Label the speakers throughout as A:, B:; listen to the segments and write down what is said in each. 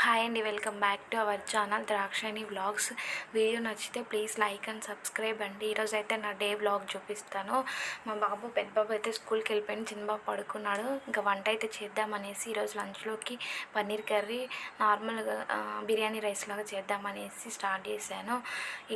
A: Hi అండి, welcome back to our channel Drakshayani vlogs. Video నచ్చితే please like and subscribe అండి. ఈరోజు అయితే నా డే వ్లాగ్ చూపిస్తాను. మా పెద్ద బాబు అయితే స్కూల్కి వెళ్ళిపోయింది, చిన్న బాబు పడుకున్నాడు. ఇంకా వంట అయితే చేద్దామనేసి ఈరోజు లంచ్లోకి పన్నీర్ కర్రీ నార్మల్గా బిర్యానీ రైస్ లాగా చేద్దామనేసి స్టార్ట్ చేశాను.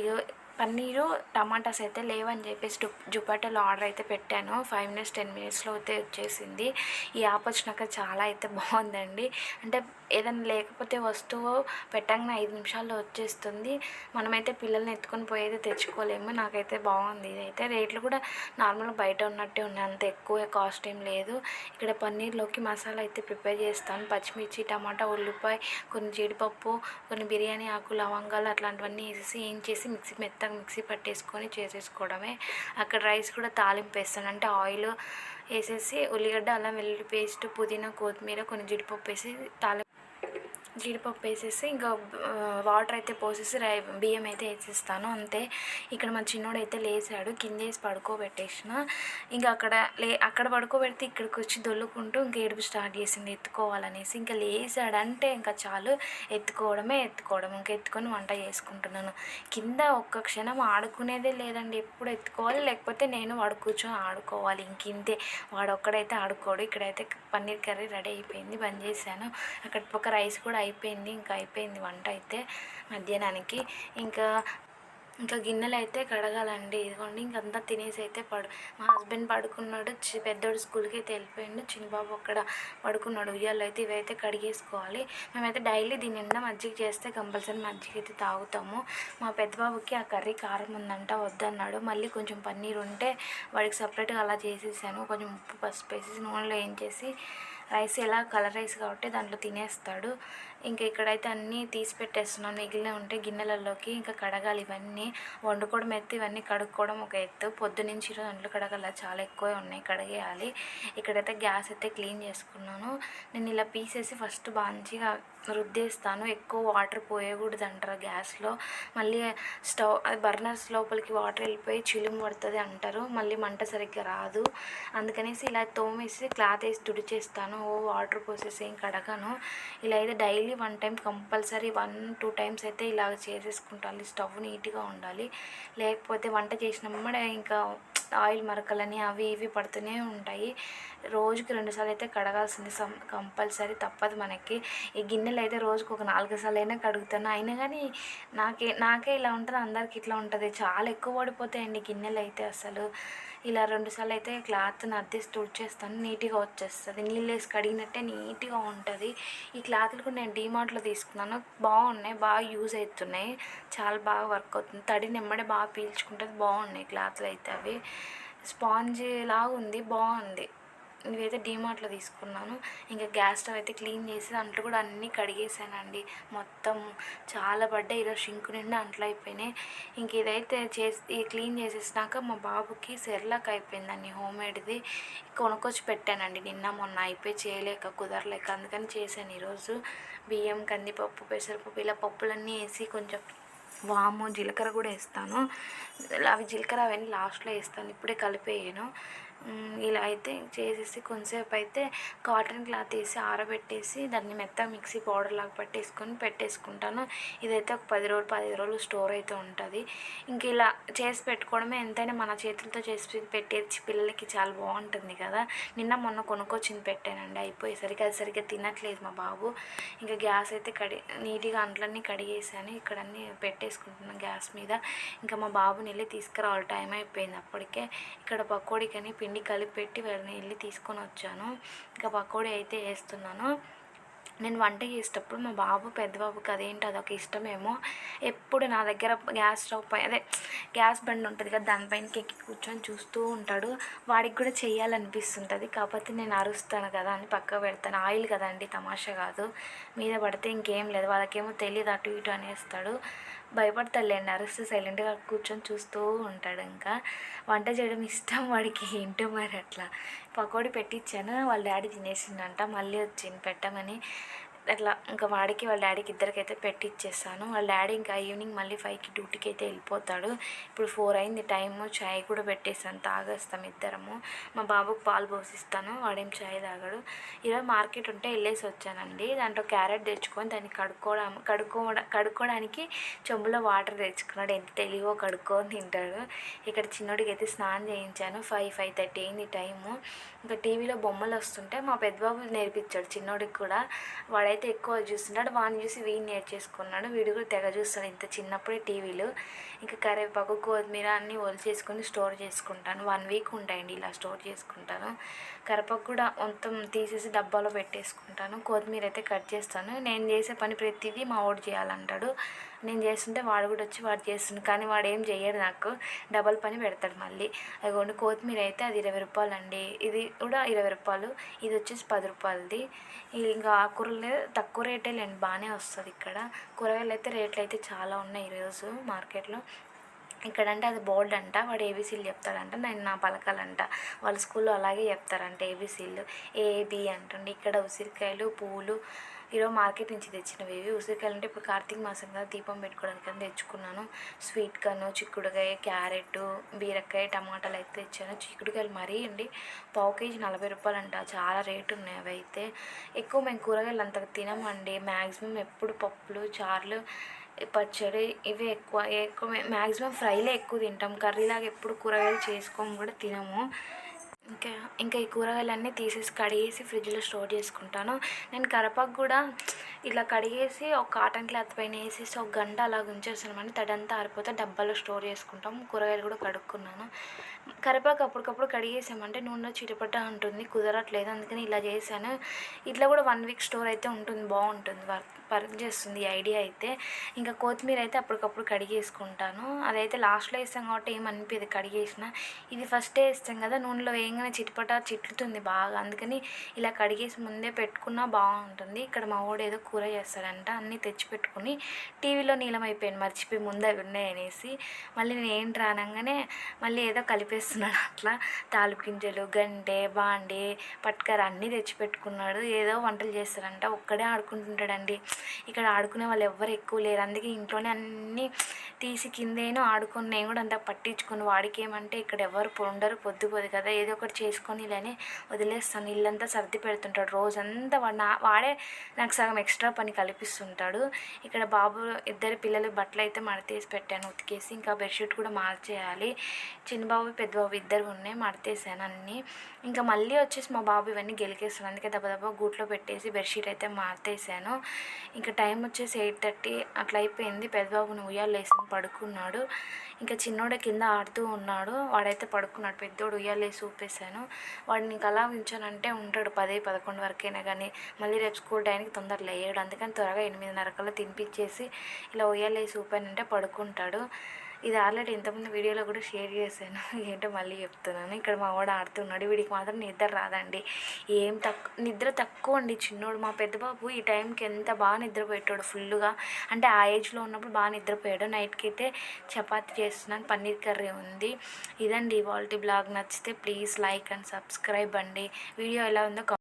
A: ఇక పన్నీరు టమాటాస్ అయితే లేవని చెప్పేసి జొమాటోలో ఆర్డర్ అయితే పెట్టాను. 5 మినిట్స్ 10 మినిట్స్లో అయితే వచ్చేసింది. ఈ యాప్ వచ్చినాక చాలా అయితే బాగుందండి. అంటే ఏదైనా లేకపోతే వస్తువు పెట్టగానే 5 నిమిషాల్లో వచ్చేస్తుంది. మనమైతే పిల్లల్ని ఎత్తుకొని పోయేది తెచ్చుకోలేము. నాకైతే బాగుంది. ఇదైతే రేట్లు కూడా నార్మల్గా బయట ఉన్నట్టే ఉన్నాయి, అంత ఎక్కువ కాస్ట్ ఏం లేదు. ఇక్కడ పన్నీర్లోకి మసాలా అయితే ప్రిపేర్ చేస్తాను. పచ్చిమిర్చి, టమాటా, ఉల్లిపాయ, కొన్ని జీడిపప్పు, కొన్ని బిర్యానీ ఆకు, లవంగాలు అట్లాంటివన్నీ వేసేసి ఏం చేసి మిక్సీ పట్టేసుకొని చేసేసుకోవడమే. అక్కడ రైస్ కూడా తాలింపు వేస్తాను. అంటే ఆయిల్ వేసేసి ఉల్లిగడ్డ, అల్లం వెల్లుల్లి పేస్ట్, పుదీనా, కొత్తిమీర, కొన్ని జీడిపప్పు వేసి జీడిపప్పు వేసేసి ఇంకా వాటర్ అయితే పోసేసి బియ్యం అయితే వేసేస్తాను, అంతే. ఇక్కడ మా చిన్నోడు అయితే లేచాడు, కింద వేసి పడుకోబెట్టేసిన. ఇంకా అక్కడ పడుకోబెడితే ఇక్కడికి వచ్చి దొల్లుకుంటూ ఇంకా ఏడుపు స్టార్ట్ చేసింది ఎత్తుకోవాలనేసి. ఇంకా లేచాడంటే ఇంకా చాలు ఎత్తుకోవడం. ఇంకా ఎత్తుకొని వంట చేసుకుంటున్నాను. కింద ఒక్క క్షణం ఆడుకునేదే లేదండి. ఎప్పుడు ఎత్తుకోవాలి, లేకపోతే నేను వాడు కూర్చొని ఆడుకోవాలి. ఇంకింతే, వాడు ఒక్కడైతే ఆడుకోడు. ఇక్కడైతే పన్నీర్ కర్రీ రెడీ అయిపోయింది, బంద్ చేశాను. అక్కడ ఒక రైస్ కూడా అయిపోయింది. ఇంకా అయిపోయింది వంట అయితే మధ్యాహ్నానికి. ఇంకా గిన్నెలు అయితే కడగాలండి. ఇదిగోండి, ఇంకంతా తినేసి అయితే మా హస్బెండ్ పడుకున్నాడు. పెద్దోడు స్కూల్కి అయితే వెళ్ళిపోయిండు, చిన్నబాబు అక్కడ పడుకున్నాడు ఉయ్యాలో. అయితే ఇవైతే కడిగేసుకోవాలి. మేమైతే డైలీ దీని నిండా మజ్జిగ చేస్తే కంపల్సరీ మజ్జిగ అయితే తాగుతాము. మా పెద్ద బాబుకి ఆ కర్రీ కారం ఉందంట, వద్దన్నాడు. మళ్ళీ కొంచెం పన్నీర్ ఉంటే వాడికి సపరేట్గా అలా చేసేసాను. కొంచెం ఉప్పు పసుపు వేసేసి నూనెలో ఏం చేసి రైస్ ఎలా కలర్ రైస్ కాబట్టి దాంట్లో తినేస్తాడు. ఇంకా ఇక్కడైతే అన్నీ తీసి పెట్టేస్తున్నాను. మిగిలిన ఉంటే గిన్నెలలోకి ఇంకా కడగాలి. ఇవన్నీ వండుకోవడం ఎత్తు, ఇవన్నీ కడుక్కోవడం ఒక ఎత్తు. పొద్దునుంచి అంట్లు కడగాల, చాలా ఎక్కువ ఉన్నాయి, కడిగేయాలి. ఇక్కడైతే గ్యాస్ అయితే క్లీన్ చేసుకున్నాను. నేను ఇలా పీసేసి ఫస్ట్ మంచిగా రుద్దేస్తాను. ఎక్కువ వాటర్ పోయకూడదు అంటారు గ్యాస్లో. మళ్ళీ బర్నర్స్ లోపలికి వాటర్ వెళ్ళిపోయి చిలుము పడుతుంది అంటారు. మళ్ళీ మంట సరిగ్గా రాదు. అందుకనేసి ఇలా తోమేసి క్లాత్ వేసి తుడిచేస్తాను. వాటర్ పోసేసి ఏం కడగాను. ఇలా అయితే డైలీ 1 టైం కంపల్సరీ 1-2 టైమ్స్ అయితే ఇలాగ చేసేసుకుంటాను. స్టవ్ నీట్గా ఉండాలి. లేకపోతే వంట చేసినప్పుడే ఇంకా ఆయిల్ మరకలని అవి ఇవి పడుతూనే ఉంటాయి. రోజుకి 2 సార్లు అయితే కడగాల్సింది కంపల్సరీ, తప్పదు మనకి. ఈ గిన్నెలు అయితే రోజుకు ఒక 4 సార్లు అయినా కడుగుతాను. అయినా కానీ నాకే ఇలా ఉంటుంది, అందరికి ఇట్లా ఉంటుంది. చాలా ఎక్కువ పడిపోతాయండి గిన్నెలు అయితే. అసలు ఇలా 2 సార్లు అయితే క్లాత్ని అద్దేసి తుడిచేస్తాను, నీట్గా వచ్చేస్తుంది. నీళ్ళు వేసి కడిగినట్టే నీట్గా ఉంటుంది. ఈ క్లాత్లు కూడా నేను డీమార్ట్లో తీసుకున్నాను, బాగున్నాయి, బాగా యూజ్ అవుతున్నాయి, చాలా బాగా వర్క్ అవుతుంది. తడి నెమ్మడే బాగా పీల్చుకుంటుంది. బాగున్నాయి క్లాత్లు అయితే. అవి స్పాంజ్ లాగా ఉంది, బాగుంది. ఇవైతే డీమార్ట్లో తీసుకున్నాను. ఇంకా గ్యాస్ స్టవ్ అయితే క్లీన్ చేసి అంట్లు కూడా అన్నీ కడిగేసానండి. మొత్తం చాలా పడ్డాయి. ఈరోజు షింకు నిండా అంట్లు అయిపోయినాయి. ఇంక ఇదైతే క్లీన్ చేసేసినాక మా బాబుకి సెర్లాక్ అయిపోయిందండి, హోమ్మేడ్ది కొనుక్కొచ్చి పెట్టానండి. నిన్న మొన్న అయిపోయి చేయలేక కుదరలేక అందుకని చేశాను ఈరోజు. బియ్యం, కందిపప్పు, పెసరపప్పు ఇలా పప్పులన్నీ వేసి కొంచెం వాము, జీలకర్ర కూడా వేస్తాను. అవి జీలకర్ర అవన్నీ లాస్ట్లో వేస్తాను, ఇప్పుడే కలిపేయను. ఇలా అయితే చేసేసి కొంతసేపు అయితే కాటన్ క్లాత్ వేసి ఆరబెట్టేసి దాన్ని మెత్తగా మిక్సీ పౌడర్ లాగా పెట్టేసుకుంటాను. ఇదైతే ఒక 10 రోజులు స్టోర్ అయితే ఉంటుంది. ఇంక ఇలా చేసి పెట్టుకోవడమే. ఎంతైనా మన చేతులతో చేసి పెట్టేసి పిల్లలకి చాలా బాగుంటుంది కదా. నిన్న మొన్న కొనుక్కొచ్చింది పెట్టానండి, అయిపోయేసరికి అది సరిగ్గా తినట్లేదు మా బాబు. ఇంకా గ్యాస్ అయితే నీట్గా అంట్లన్నీ కడిగేసాను. ఇక్కడ అన్నీ పెట్టేసుకుంటున్నాను గ్యాస్ మీద. ఇంకా మా బాబుని వెళ్ళి తీసుకురావాలి, టైం అయిపోయింది అప్పటికే. ఇక్కడ పకోడీకని పిండి కలిపి పెట్టి వాళ్ళని వెళ్ళి తీసుకొని వచ్చాను. ఇంకా పకోడీ అయితే వేస్తున్నాను. నేను వంట చేసేటప్పుడు మా పెద్ద బాబుకి అదొక ఇష్టమేమో. ఎప్పుడు నా దగ్గర గ్యాస్ స్టవ్ పై గ్యాస్ బండి ఉంటుంది కదా, దానిపైనకి ఎక్కి కూర్చొని చూస్తూ ఉంటాడు. వాడికి కూడా చేయాలనిపిస్తుంటుంది. కాకపోతే నేను అరుస్తాను కదా అని పక్క పెడతాను. ఆయిల్ కదండి, తమాషా కాదు. మీద పడితే ఇంకేం లేదు, వాళ్ళకేమో తెలియదు, అటు ఇటు అనేస్తాడు. భయపడతాడులేండి, అరిస్తే సైలెంట్గా కూర్చొని చూస్తూ ఉంటాడు. ఇంకా వంట చేయడం ఇష్టం వాడికి, ఏంటో మరి అట్లా. పకోడీ పెట్టించాను, వాళ్ళ డాడీ తినేసిందంట, మళ్ళీ వచ్చింది పెట్టమని. అట్లా ఇంకా వాడికి వాళ్ళ డాడీకి ఇద్దరికైతే పెట్టిచ్చేస్తాను. వాళ్ళ డాడీ ఇంకా ఈవినింగ్ మళ్ళీ 5కి డ్యూటీకి అయితే వెళ్ళిపోతాడు. ఇప్పుడు 4 అయింది టైము. చాయ్ కూడా పెట్టేస్తాను, తాగేస్తాం ఇద్దరము. మా బాబుకి పాలు పోసిస్తాను, వాడేం చాయ్ తాగడు. ఈరోజు మార్కెట్ ఉంటే వెళ్ళేసి వచ్చానండి. దాంట్లో క్యారెట్ తెచ్చుకొని దాన్ని కడుక్కోవడానికి చెంబులో వాటర్ తెచ్చుకున్నాడు. ఎంత తెలివో కడుక్కొని తింటాడు. ఇక్కడ చిన్నోడికి అయితే స్నానం చేయించాను. 5:30 అయింది టైము. ఇంకా టీవీలో బొమ్మలు వస్తుంటే మా పెద్దబాబు నేర్పించాడు చిన్నోడికి కూడా. వాడైతే ఎక్కువ చూస్తున్నాడు, వాడిని చూసి వీడిని నేర్చేసుకున్నాడు. వీడు కూడా తెగ చూస్తాడు ఇంత చిన్నప్పుడే టీవీలు. ఇంకా కరివేపాకు కొత్తిమీర అన్నీ ఒలిచేసుకొని స్టోర్ చేసుకుంటాను. 1 వీక్ ఉంటాయండి ఇలా స్టోర్ చేసుకుంటాను. కరివేపాకు కూడా మొత్తం తీసేసి డబ్బాలో పెట్టేసుకుంటాను. కొత్తిమీర అయితే కట్ చేస్తాను. నేను చేసే పని ప్రతిదీ మా వాడు చేయాలంటాడు. నేను చేస్తుంటే వాడు కూడా వచ్చి వాడు చేస్తుంది, కానీ వాడు ఏం చేయడు, నాకు డబల్ పని పెడతాడు మళ్ళీ. అదిగోండి కొత్తిమీర అయితే అది 20 రూపాయలండి. ఇది కూడా 20 రూపాయలు. ఇది వచ్చేసి 10 రూపాయలది. ఇంకా ఆకుకూరలు తక్కువ రేటే లేండి, బాగానే వస్తుంది ఇక్కడ. కూరగాయలు అయితే రేట్లు అయితే చాలా ఉన్నాయి ఈరోజు మార్కెట్లో. ఇక్కడంటే అది బోర్డ్ అంట, వాడు ఏబీసీలు చెప్తాడంట, నేను నా పలకాలంట. వాళ్ళ స్కూల్లో అలాగే చెప్తారంట ఏబీసీలు. ఏబి అంటండి. ఇక్కడ ఉసిరికాయలు, పువ్వులు ఈరోజు మార్కెట్ నుంచి తెచ్చినవి. ఉసిరికాయలు అంటే ఇప్పుడు కార్తీక మాసం కదా, దీపం పెట్టుకోవడానికి అని తెచ్చుకున్నాను. స్వీట్ కార్న్, చిక్కుడుకాయ, క్యారెట్, బీరకాయ, టమాటాలు అయితే తెచ్చాను. చిక్కుడుకాయలు మరీ అండి, పావు కేజీ 40 రూపాయలు అంట, చాలా రేటు ఉన్నాయి అవి అయితే. ఎక్కువ మేము కూరగాయలు అంతగా తినమండి. మ్యాక్సిమం ఎప్పుడు పప్పులు, చారులు, పచ్చడి ఇవే ఎక్కువ మ్యాక్సిమం ఫ్రైలే ఎక్కువ తింటాం. కర్రీలాగా ఎప్పుడు కూరగాయలు చేసుకొని కూడా తినము. ఇంకా ఈ కూరగాయలన్నీ తీసేసి కడిగేసి ఫ్రిడ్జ్లో స్టోర్ చేసుకుంటాను. నేను కరివేపాకు కూడా ఇలా కడిగేసి ఒక కాటన్ క్లాత్ పైన వేసేసి ఒక గంట అలా ఉంచేసాను. తడంతా ఆరిపోతే డబ్బాలో స్టోర్ చేసుకుంటాం. కూరగాయలు కూడా కడుక్కున్నాను. కరివేపాకు అప్పటికప్పుడు కడిగేసామంటే నూనెలో చిటపట ఉంటుంది, కుదరట్లేదు. అందుకని ఇలా చేశాను. ఇట్లా కూడా 1 వీక్ స్టోర్ అయితే ఉంటుంది, బాగుంటుంది, వర్క్ చేస్తుంది ఈ ఐడియా అయితే. ఇంకా కొత్తిమీర అయితే అప్పటికప్పుడు కడిగేసుకుంటాను. అదైతే లాస్ట్లో వేస్తాం కాబట్టి ఏమనిపించదు కడిగేసిన. ఇది ఫస్టే వేస్తాం కదా, నూనెలో వేయగానే చిట్లుతుంది బాగా. అందుకని ఇలా కడిగేసి ముందే పెట్టుకున్నా బాగుంటుంది. ఇక్కడ మా వాడు ఏదో కూర చేస్తాడంట, అన్నీ తెచ్చి పెట్టుకుని టీవీలో నీలమైపోయాను, మర్చిపోయి ముందే అవి ఉన్నాయనేసి. మళ్ళీ నేను ఏంటి రానంగానే మళ్ళీ ఏదో కలిపేస్తున్నాడు అట్లా. తాలింపు గింజలు, గంటె, బాండి, పట్కర అన్నీ తెచ్చిపెట్టుకున్నాడు. ఏదో వంటలు చేస్తాడంట, ఒక్కడే ఆడుకుంటుంటాడండి. ఇక్కడ ఆడుకునే వాళ్ళు ఎవ్వరు ఎక్కువ లేరు. అందుకే ఇంట్లోనే అన్నీ తీసి కిందేనో ఆడుకొని నేను కూడా అంతా పట్టించుకొని, వాడికి ఏమంటే ఇక్కడ ఎవరు ఉండరు, పొద్దుపోదు కదా, ఏదో ఒకటి చేసుకొని ఇలానే వదిలేస్తాను. ఇల్లంతా సర్ది పెడుతుంటాడు రోజంతా. వాడే నాకు సగం ఎక్స్ట్రా పని కల్పిస్తుంటాడు. ఇక్కడ బాబు ఇద్దరు పిల్లలు బట్టలు అయితే మడతేసి పెట్టాను ఉతికేసి. ఇంకా బెడ్షీట్ కూడా మార్చేయాలి. చిన్నబాబు పెద్దబాబు ఇద్దరు ఉన్నాయి, మడతేసాను అన్నీ. ఇంకా మళ్ళీ వచ్చేసి మా బాబు ఇవన్నీ గెలికేస్తాను. అందుకే దెబ్బ గూట్లో పెట్టేసి బెడ్షీట్ అయితే మార్తేసాను. ఇంకా టైం వచ్చేసి 8:30 అట్లా అయిపోయింది. పెద్దబాబుని ఉయ్యాలు వేసి పడుకున్నాడు. ఇంకా చిన్నోడే కింద ఆడుతూ ఉన్నాడు, వాడైతే పడుకున్నాడు. పెద్దోడు ఉయ్యాలేసి ఊపేసాను. వాడిని ఇంకా అలా ఉంచానంటే ఉంటాడు 10-11 వరకైనా కానీ. మళ్ళీ రేపు స్కూల్ టైంకి తొందరగా లేయడు. అందుకని త్వరగా 8:30 కల్లా తినిపించేసి ఇలా ఉయ్యాలేసి ఊపానంటే పడుకుంటాడు. ఇది ఆల్రెడీ ఇంతకుముందు వీడియోలో కూడా షేర్ చేశాను, ఏంటో మళ్ళీ చెప్తున్నాను. ఇక్కడ మా వాడు ఆడుతున్నాడు. వీడికి మాత్రం నిద్ర రాదండి, నిద్ర తక్కువ అండి చిన్నోడు. మా పెద్ద బాబు ఈ టైంకి ఎంత బాగా నిద్రపోయేటాడు ఫుల్గా, అంటే ఆ ఏజ్లో ఉన్నప్పుడు బాగా నిద్రపోయాడు. నైట్కి అయితే చపాతీ చేస్తున్నాను, పన్నీర్ కర్రీ ఉంది. ఇదండి ఇవాల్టి బ్లాగ్. నచ్చితే ప్లీజ్ లైక్ అండ్ సబ్స్క్రైబ్ అండి. వీడియో ఎలా ఉందో